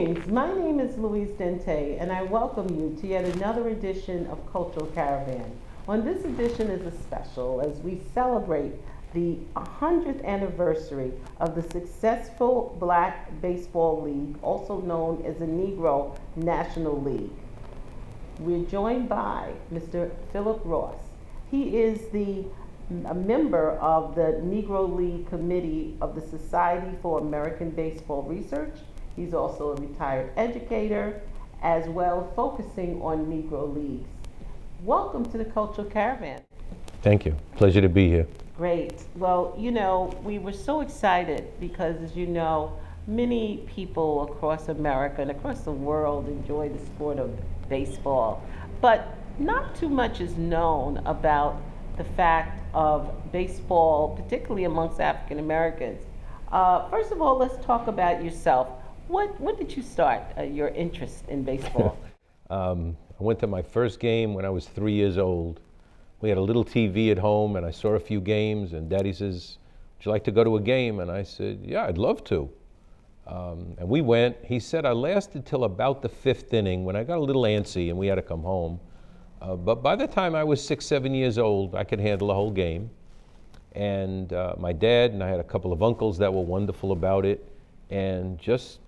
Greetings, my name is Louise Dente and I welcome you to yet another edition of Cultural Caravan. On this edition is a special as we celebrate the 100th anniversary of the successful Black Baseball League, also known as the Negro National League. We're joined by Mr. Philip Ross. He is a member of the Negro League Committee of the Society for American Baseball Research. He's also a retired educator, as well focusing on Negro Leagues. Welcome to the Cultural Caravan. Thank you. Pleasure to be here. Great. Well, we were so excited because, as you know, many people across America and across the world enjoy the sport of baseball, but not too much is known about the fact of baseball, particularly amongst African Americans. First of all, let's talk about yourself. When did you start your interest in baseball? I went to my first game when I was 3 years old. We had a little TV at home and I saw a few games and Daddy says, would you like to go to a game? And I said, yeah, I'd love to. And we went. He said I lasted till about the fifth inning when I got a little antsy and we had to come home. But by the time I was 6, 7 years old, I could handle a whole game. And my dad and I had a couple of uncles that were wonderful about it and just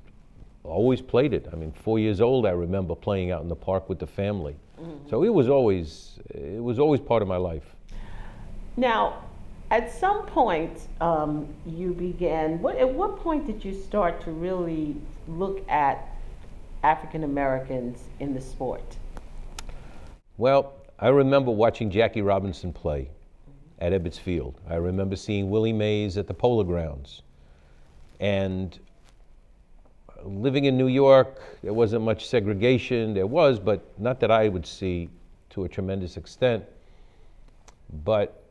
always played it. I mean, 4 years old, I remember playing out in the park with the family. Mm-hmm. So it was always part of my life. Now, at some point, you began, at what point did you start to really look at African Americans in the sport? Well, I remember watching Jackie Robinson play at Ebbets Field. I remember seeing Willie Mays at the Polo Grounds. And living in New York, there wasn't much segregation. There was, but not that I would see to a tremendous extent. But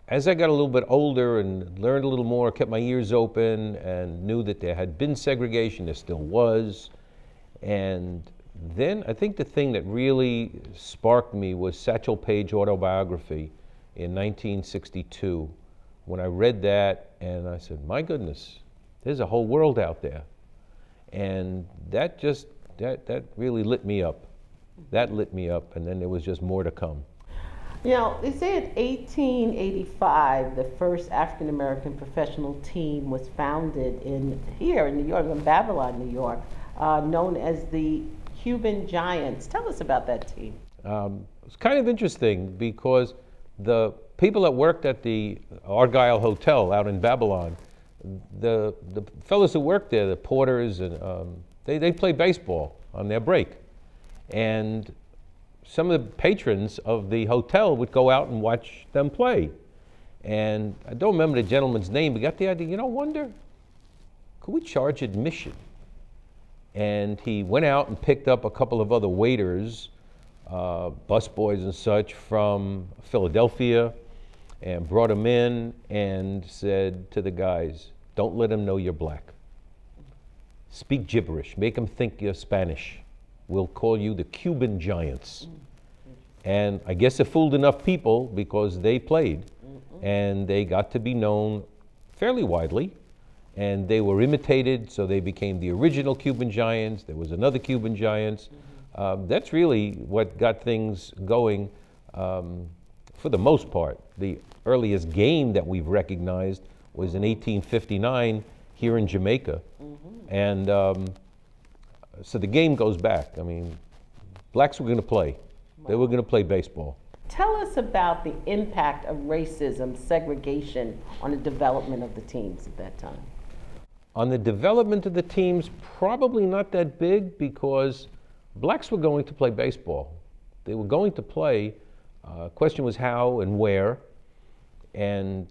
as I got a little bit older and learned a little more, kept my ears open and knew that there had been segregation, there still was. And then I think the thing that really sparked me was Satchel Paige's autobiography in 1962. When I read that and I said, my goodness, there's a whole world out there. And that really lit me up. That lit me up, and then there was just more to come. Now, they say in 1885, the first African American professional team was founded here in New York, in Babylon, New York, known as the Cuban Giants. Tell us about that team. It's kind of interesting because the people that worked at the Argyle Hotel out in Babylon, the fellows who worked there, the porters, and they played baseball on their break. And some of the patrons of the hotel would go out and watch them play. And I don't remember the gentleman's name, but got the idea, wonder, could we charge admission? And he went out and picked up a couple of other waiters, busboys and such from Philadelphia, and brought them in and said to the guys, don't let them know you're black. Speak gibberish, make them think you're Spanish. We'll call you the Cuban Giants. And I guess it fooled enough people because they played and they got to be known fairly widely. And they were imitated, so they became the original Cuban Giants. There was another Cuban Giants. That's really what got things going for the most part. The earliest game that we've recognized was in 1859 here in Jamaica. And so the game goes back. I mean, blacks were going to play. They were going to play baseball. Tell us about the impact of racism, segregation on the development of the teams at that time. On the development of the teams, probably not that big because blacks were going to play baseball. They were going to play. Question was how and where, and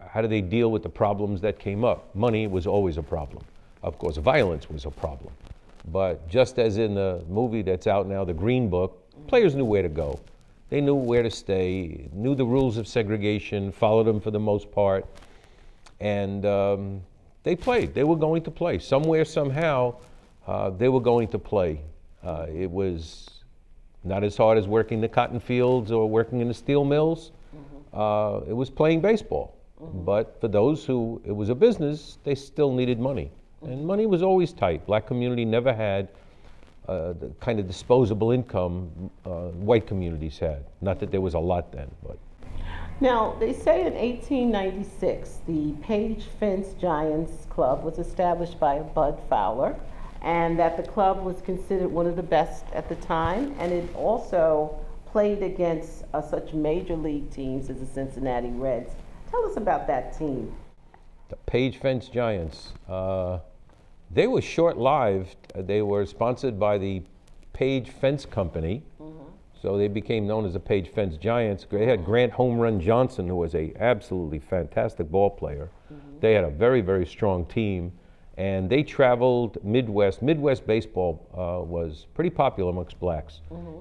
how do they deal with the problems that came up. Money was always a problem. Of course, violence was a problem. But just as in the movie that's out now, The Green Book, players knew where to go. They knew where to stay, knew the rules of segregation, followed them for the most part, and they played. They were going to play. Somewhere, somehow, they were going to play. It was not as hard as working the cotton fields or working in the steel mills. It was playing baseball. But for those who it was a business, they still needed money. And money was always tight. Black community never had the kind of disposable income white communities had. Not that there was a lot then, but. Now, they say in 1896, the Page Fence Giants Club was established by Bud Fowler, and that the club was considered one of the best at the time, and it also played against such major league teams as the Cincinnati Reds. Tell us about that team. The Page Fence Giants. They were short-lived. They were sponsored by the Page Fence Company, so they became known as the Page Fence Giants. They had Grant Home Run Johnson, who was a absolutely fantastic ball player. They had a very, very strong team, and they traveled Midwest. Midwest baseball was pretty popular amongst blacks,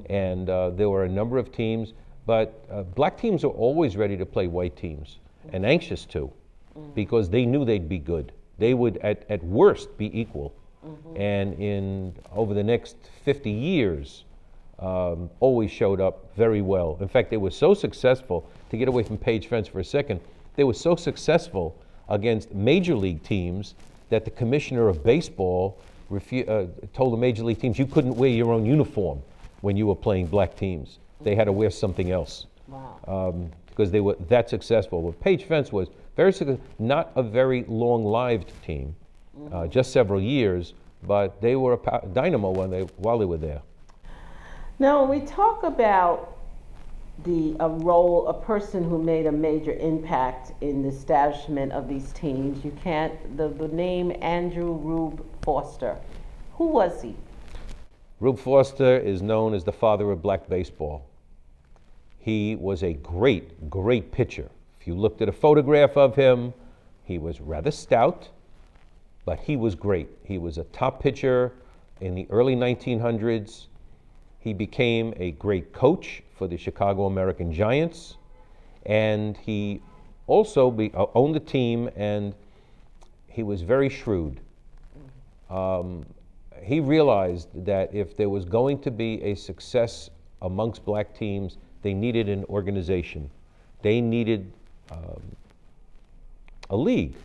and there were a number of teams, but black teams are always ready to play white teams, and anxious to, because they knew they'd be good. They would, at worst, be equal. And over the next 50 years, always showed up very well. In fact, they were so successful, to get away from Page Fence for a second, they were so successful against major league teams that the commissioner of baseball told the major league teams you couldn't wear your own uniform when you were playing black teams. They had to wear something else. Wow. Because they were that successful. But Page Fence was very successful, not a very long-lived team, just several years, but they were a dynamo while they were there. Now, when we talk about a person who made a major impact in the establishment of these teams, the name Andrew Rube Foster. Who was he? Rube Foster is known as the father of black baseball. He was a great, great pitcher. If you looked at a photograph of him, he was rather stout, but he was great. He was a top pitcher in the early 1900s. He became a great coach for the Chicago American Giants, and he also owned the team, and he was very shrewd. He realized that if there was going to be a success amongst black teams, they needed an organization. They needed a league.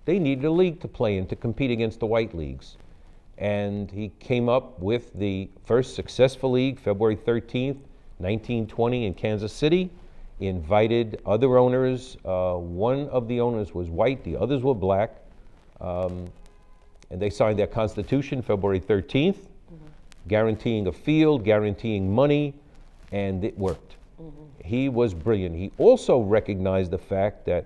They needed a league to play in to compete against the white leagues. And he came up with the first successful league, February 13th, 1920 in Kansas City. He invited other owners. One of the owners was white, the others were black. And they signed their constitution February 13th, guaranteeing a field, guaranteeing money, and it worked. He was brilliant. He also recognized the fact that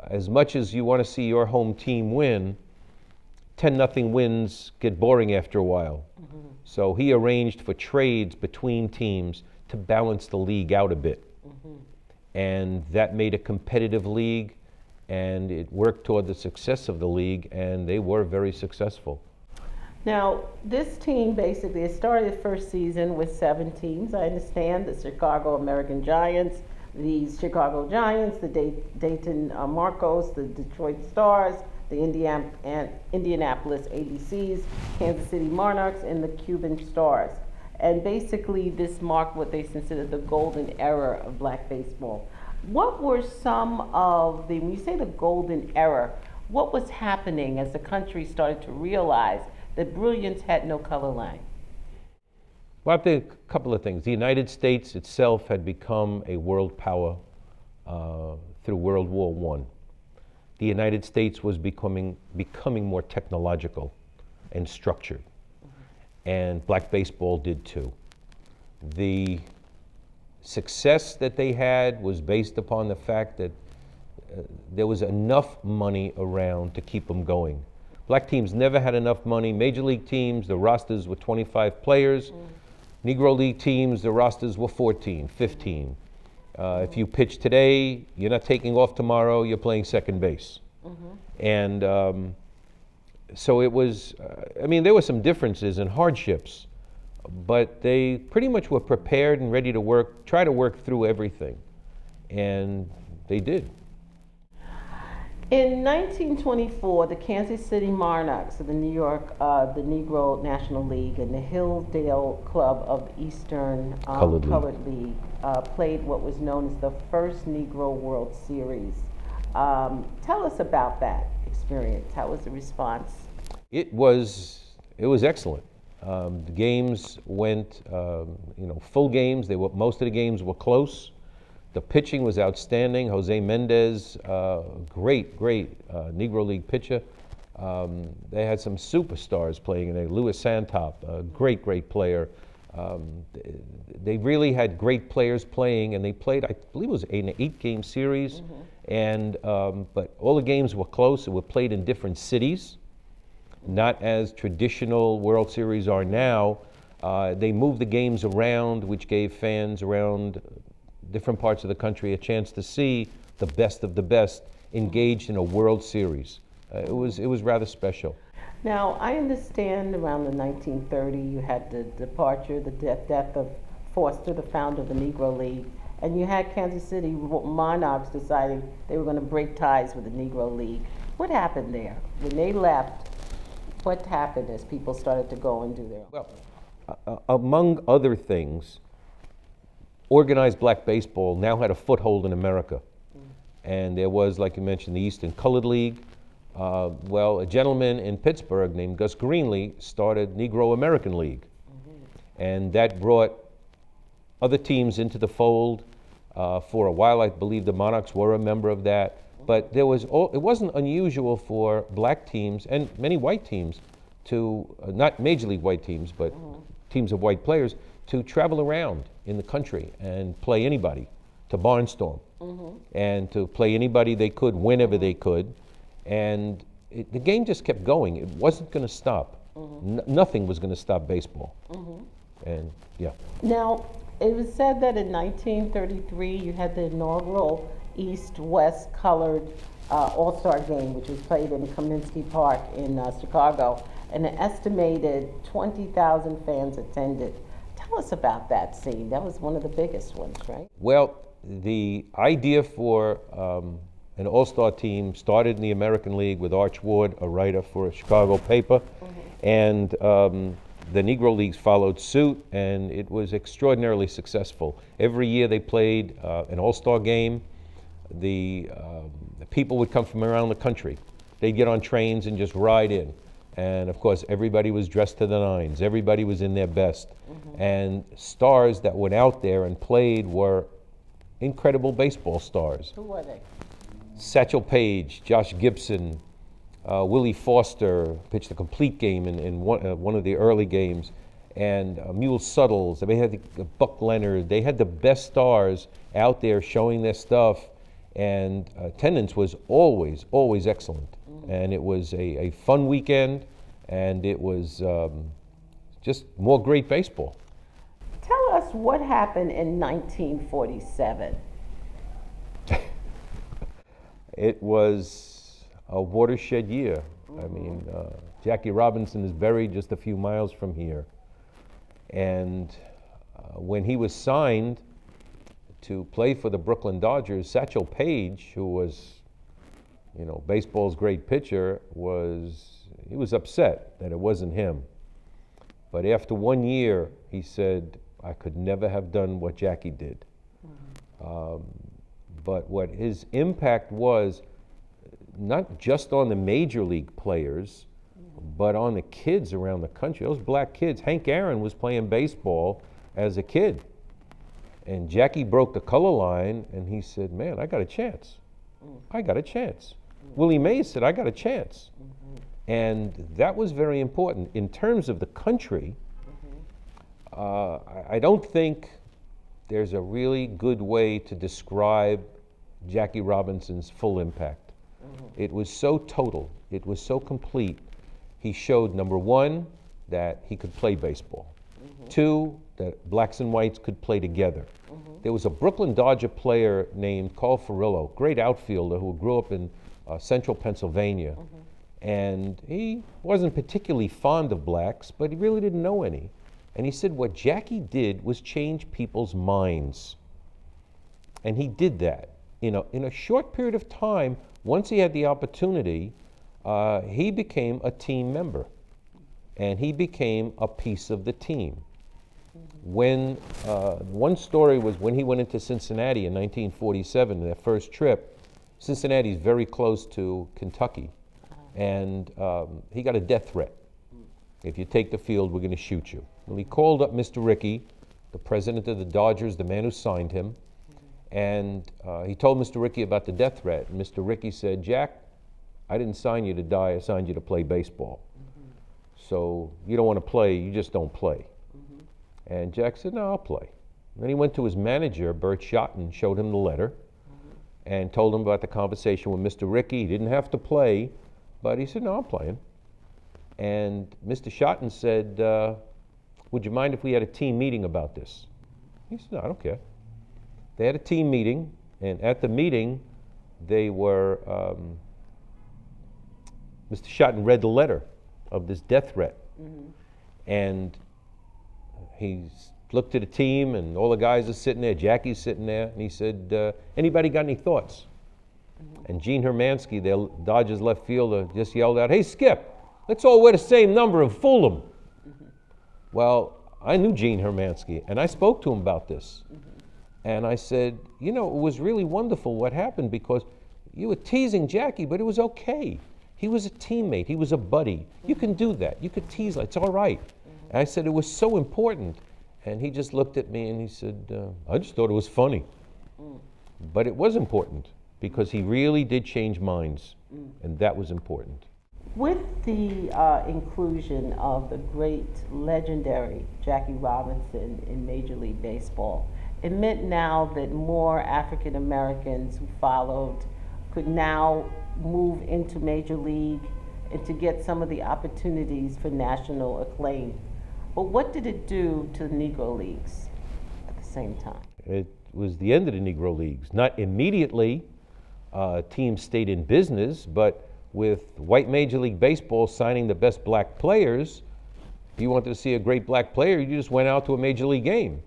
as much as you want to see your home team win, 10-0 wins get boring after a while. So he arranged for trades between teams to balance the league out a bit. And that made a competitive league, and it worked toward the success of the league, and they were very successful. Now, this team basically, it started the first season with 7 teams. I understand the Chicago American Giants, the Chicago Giants, the Dayton Marcos, the Detroit Stars, the Indianapolis ABCs, Kansas City Monarchs, and the Cuban Stars. And basically, this marked what they considered the golden era of black baseball. What were some of when you say the golden era, what was happening as the country started to realize that brilliance had no color line? Well, I think a couple of things. The United States itself had become a world power through World War I. The United States was becoming more technological and structured, and black baseball did too. The success that they had was based upon the fact that there was enough money around to keep them going. Black teams never had enough money. Major league teams, the rosters were 25 players. Negro League teams, the rosters were 14, 15. If you pitch today, you're not taking off tomorrow, you're playing second base. And so it was, there were some differences and hardships, but they pretty much were prepared and ready to try to work through everything. And they did. In 1924, the Kansas City Monarchs of the Negro National League and the Hilldale Club of the Eastern Colored League played what was known as the first Negro World Series. Tell us about that experience. How was the response? It was excellent. The games went, full games. Most of the games were close. The pitching was outstanding. Jose Mendez, great Negro League pitcher. They had some superstars playing in there. Louis Santop, a great player. They really had great players playing, and they played, I believe it was an 8-game series, and but all the games were close. They were played in different cities, not as traditional World Series are now. They moved the games around, which gave fans around different parts of the country a chance to see the best of the best engaged in a World Series. It was rather special. Now, I understand around the 1930, you had the departure, the death of Foster, the founder of the Negro League, and you had Kansas City Monarchs deciding they were going to break ties with the Negro League. What happened there? When they left, what happened as people started to go and do their own? Well, among other things, organized black baseball now had a foothold in America. And there was, like you mentioned, the Eastern Colored League. A gentleman in Pittsburgh named Gus Greenlee started Negro American League. And that brought other teams into the fold. For a while, I believe the Monarchs were a member of that. But it wasn't unusual for black teams and many white teams to, not major league white teams, but teams of white players, to travel around in the country and play anybody, to barnstorm, and to play anybody they could, whenever they could. And the game just kept going. It wasn't going to stop. Nothing was going to stop baseball. And yeah. Now, it was said that in 1933 you had the inaugural East-West colored All-Star game, which was played in Comiskey Park in Chicago, and an estimated 20,000 fans attended. Tell us about that scene. That was one of the biggest ones, right? Well, the idea for an all-star team started in the American League with Arch Ward, a writer for a Chicago paper, and the Negro Leagues followed suit, and it was extraordinarily successful. Every year they played an all-star game. The people would come from around the country. They'd get on trains and just ride in. And of course, everybody was dressed to the nines. Everybody was in their best. And stars that went out there and played were incredible baseball stars. Who were they? Satchel Paige, Josh Gibson, Willie Foster pitched a complete game in one of the early games, and Mule Suttles. They had Buck Leonard. They had the best stars out there showing their stuff, and attendance was always excellent. And it was a fun weekend, and it was just more great baseball. Tell us what happened in 1947. It was a watershed year. I mean, Jackie Robinson is buried just a few miles from here. And when he was signed to play for the Brooklyn Dodgers, Satchel Paige, who was, baseball's great pitcher, he was upset that it wasn't him. But after 1 year, he said, I could never have done what Jackie did. But what his impact was, not just on the major league players, but on the kids around the country, those black kids. Hank Aaron was playing baseball as a kid. And Jackie broke the color line, and he said, man, I got a chance. I got a chance. Willie Mays said, I got a chance. And that was very important. In terms of the country, I don't think there's a really good way to describe Jackie Robinson's full impact. It was so total. It was so complete. He showed, number one, that he could play baseball. Two, that blacks and whites could play together. There was a Brooklyn Dodger player named Carl Furillo, great outfielder who grew up in central Pennsylvania. And he wasn't particularly fond of blacks, but he really didn't know any. And he said what Jackie did was change people's minds. And he did that. In a short period of time, once he had the opportunity, he became a team member. And he became a piece of the team. When one story was when he went into Cincinnati in 1947, their first trip. Cincinnati is very close to Kentucky. and he got a death threat. If you take the field, we're going to shoot you. Well, he called up Mr. Rickey, the president of the Dodgers, the man who signed him, and he told Mr. Rickey about the death threat. And Mr. Rickey said, Jack, I didn't sign you to die, I signed you to play baseball. So you don't want to play, you just don't play. And Jack said, no, I'll play. And then he went to his manager, Bert Schotten, showed him the letter, and told him about the conversation with Mr. Rickey. He didn't have to play, but he said, no, I'm playing. And Mr. Schotten said, would you mind if we had a team meeting about this? He said, no, I don't care. They had a team meeting, and at the meeting, they were, Mr. Schotten read the letter of this death threat. And he looked at the team, and all the guys are sitting there, Jackie's sitting there, and he said, anybody got any thoughts? And Gene Hermansky, the Dodgers left fielder, just yelled out, hey, Skip, let's all wear the same number and fool them. Well, I knew Gene Hermansky, and I spoke to him about this. And I said, you know, it was really wonderful what happened, because you were teasing Jackie, but it was okay. He was a teammate, he was a buddy. You can do that, you could tease, it's all right. And I said, it was so important. And he just looked at me and he said, I just thought it was funny. But it was important, because he really did change minds, and that was important. With the inclusion of the great, legendary Jackie Robinson in Major League Baseball, it meant now that more African Americans who followed could now move into Major League and to get some of the opportunities for national acclaim. But what did it do to the Negro Leagues at the same time? It was the end of the Negro Leagues. Not immediately, teams stayed in business, but with white Major League Baseball signing the best black players, if you wanted to see a great black player, you just went out to a Major League game.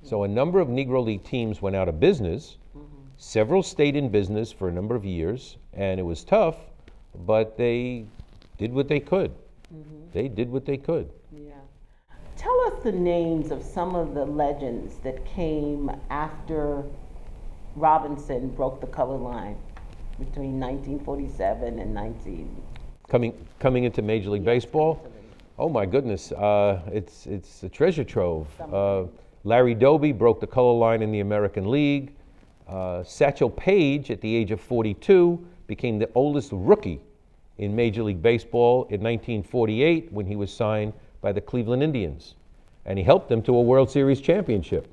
So a number of Negro League teams went out of business. Several stayed in business for a number of years, and it was tough, but they did what they could. They did what they could. Yeah. Tell us the names of some of the legends that came after Robinson broke the color line between 1947 and 19... Coming into Major League Baseball? Oh my goodness, it's a treasure trove. Larry Doby broke the color line in the American League. Satchel Paige, at the age of 42, became the oldest rookie in Major League Baseball in 1948 when he was signed by the Cleveland Indians, and he helped them to a World Series championship.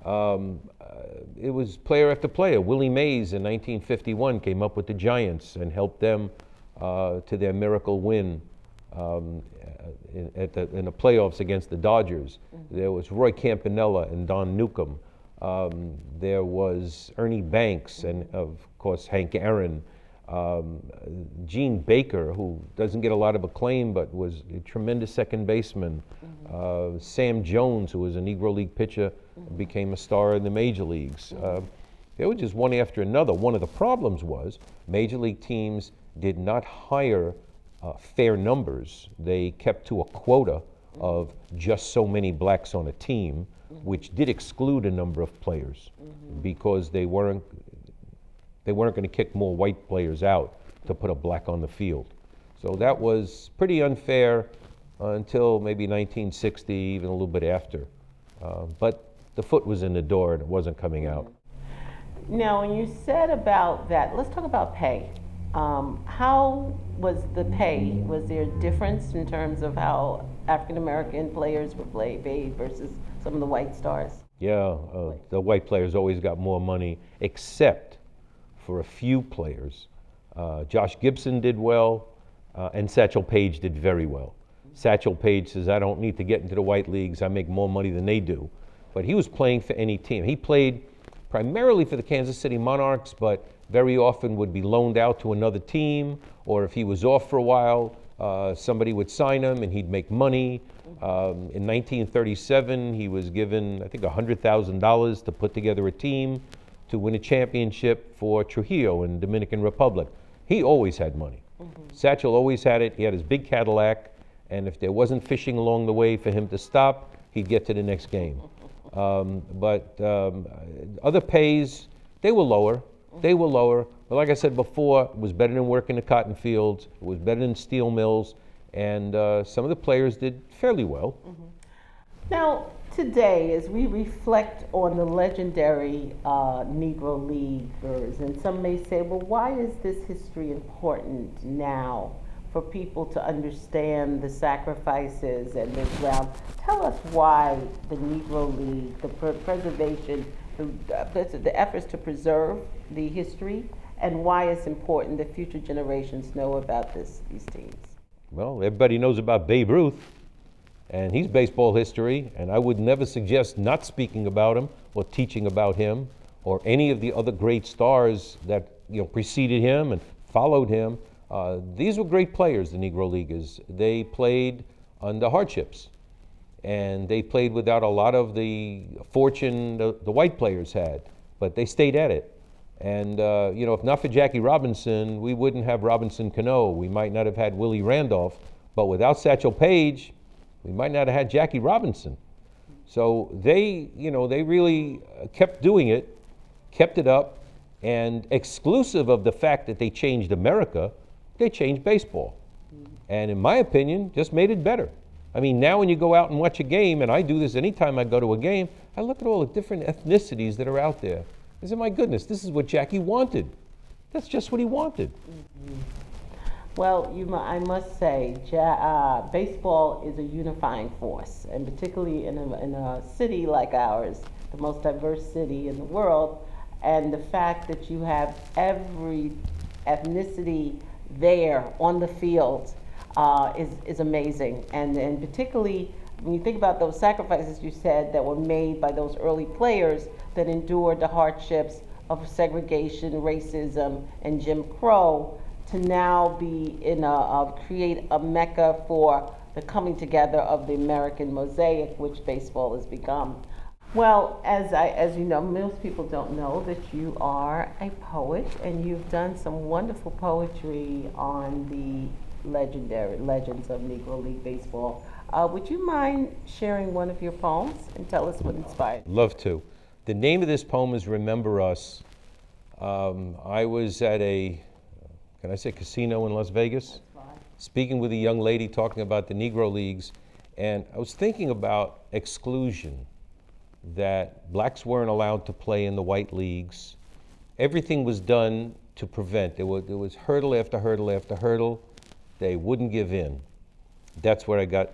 It was player after player. Willie Mays in 1951 came up with the Giants and helped them to their miracle win in the playoffs against the Dodgers. There was Roy Campanella and Don Newcomb. There was Ernie Banks and, of course, Hank Aaron. Gene Baker, who doesn't get a lot of acclaim but was a tremendous second baseman. Sam Jones, who was a Negro League pitcher, became a star in the major leagues. They were just one after another. One of the problems was major league teams did not hire fair numbers. They kept to a quota of just so many blacks on a team, which did exclude a number of players because they weren't going to kick more white players out to put a black on the field. So that was pretty unfair until maybe 1960, even a little bit after. But the foot was in the door and it wasn't coming out. Now, when you said about that, let's talk about pay. How was the pay? Was there a difference in terms of how African American players were paid versus some of the white stars? Yeah, the white players always got more money, except for a few players. Josh Gibson did well, and Satchel Paige did very well. Satchel Paige says, I don't need to get into the white leagues, I make more money than they do. But he was playing for any team. He played primarily for the Kansas City Monarchs, but very often would be loaned out to another team, or if he was off for a while, somebody would sign him and he'd make money. In 1937, he was given, I think, $100,000 to put together a team to win a championship for Trujillo in the Dominican Republic. He always had money. Satchel always had it. He had his big Cadillac, and if there wasn't fishing along the way for him to stop, he'd get to the next game. But other pays, they were lower. They were lower, but like I said before, it was better than working the cotton fields, it was better than steel mills, and some of the players did fairly well. Now, today, as we reflect on the legendary Negro Leaguers, and some may say, well, why is this history important now for people to understand the sacrifices and the ground? Tell us why the Negro League, the preservation, the efforts to preserve the history, and why it's important that future generations know about these teams. Well, everybody knows about Babe Ruth, and he's baseball history, and I would never suggest not speaking about him or teaching about him or any of the other great stars that preceded him and followed him. These were great players, the Negro Leaguers. They played under hardships, and they played without a lot of the fortune the white players had, but they stayed at it. And if not for Jackie Robinson, we wouldn't have Robinson Cano. We might not have had Willie Randolph, but without Satchel Paige, we might not have had Jackie Robinson. So they really kept doing it, kept it up, and exclusive of the fact that they changed America, they changed baseball. And in my opinion, just made it better. I mean, now when you go out and watch a game, and I do this anytime I go to a game, I look at all the different ethnicities that are out there. I say, my goodness, this is what Jackie wanted. That's just what he wanted. Mm-hmm. Well, I must say, baseball is a unifying force, and particularly in a city like ours, the most diverse city in the world, and the fact that you have every ethnicity there on the field is amazing. And particularly when you think about those sacrifices you said that were made by those early players that endured the hardships of segregation, racism, and Jim Crow, to now be create a mecca for the coming together of the American mosaic, which baseball has become. Well, as you know, most people don't know that you are a poet, and you've done some wonderful poetry on the legendary legends of Negro League baseball. Would you mind sharing one of your poems and tell us what inspired you? Love to. The name of this poem is Remember Us. I was at can I say casino in Las Vegas? Speaking with a young lady talking about the Negro Leagues, and I was thinking about exclusion, that blacks weren't allowed to play in the white leagues. Everything was done to prevent. There was hurdle after hurdle after hurdle. They wouldn't give in. That's where I got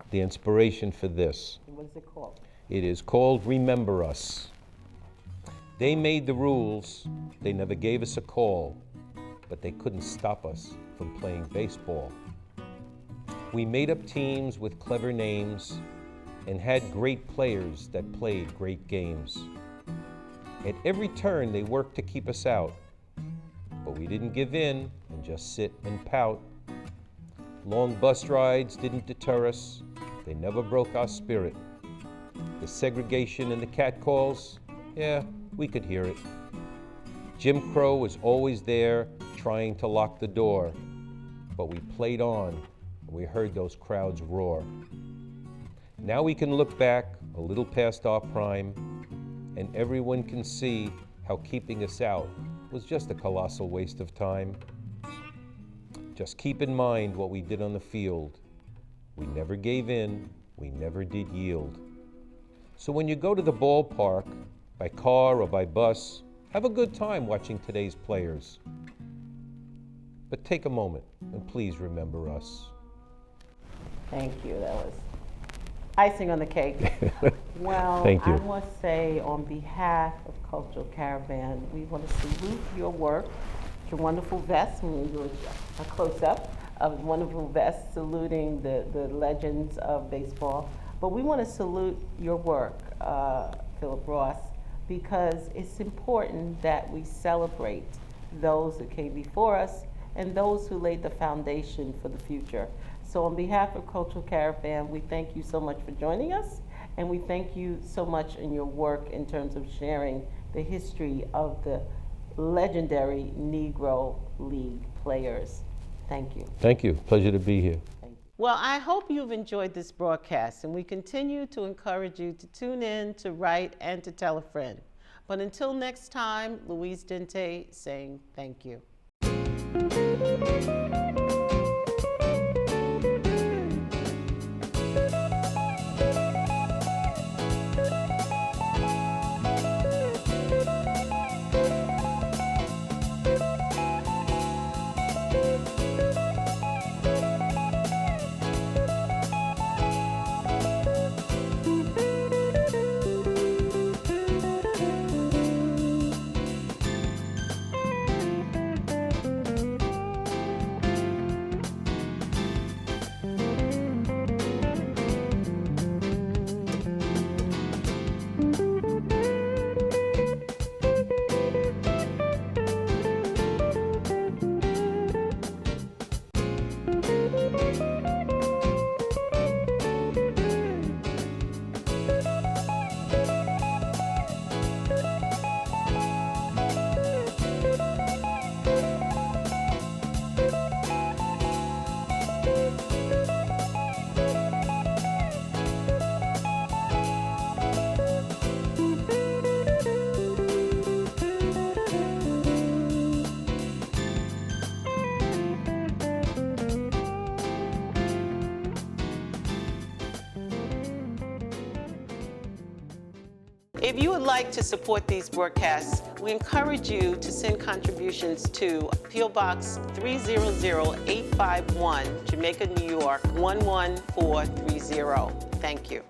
the inspiration for this. What is it called? It is called Remember Us. They made the rules. They never gave us a call, but they couldn't stop us from playing baseball. We made up teams with clever names and had great players that played great games. At every turn, they worked to keep us out, but we didn't give in and just sit and pout. Long bus rides didn't deter us. They never broke our spirit. The segregation and the catcalls, yeah, we could hear it. Jim Crow was always there trying to lock the door, but we played on and we heard those crowds roar. Now we can look back a little past our prime, and everyone can see how keeping us out was just a colossal waste of time. Just keep in mind what we did on the field. We never gave in, we never did yield. So when you go to the ballpark, by car or by bus, have a good time watching today's players. But take a moment and please remember us. Thank you. That was icing on the cake. Well, Thank you. I must say, on behalf of Cultural Caravan, we want to salute your work, your wonderful vest. We do a close-up of wonderful vest saluting the legends of baseball. But we want to salute your work, Philip Ross, because it's important that we celebrate those who came before us and those who laid the foundation for the future. So on behalf of Cultural Caravan, we thank you so much for joining us, and we thank you so much in your work in terms of sharing the history of the legendary Negro League players. Thank you. Thank you. Pleasure to be here. Well, I hope you've enjoyed this broadcast, and we continue to encourage you to tune in, to write, and to tell a friend. But until next time, Louise Dente saying thank you. If you would like to support these broadcasts, we encourage you to send contributions to P.O. Box 300851, Jamaica, New York 11430. Thank you.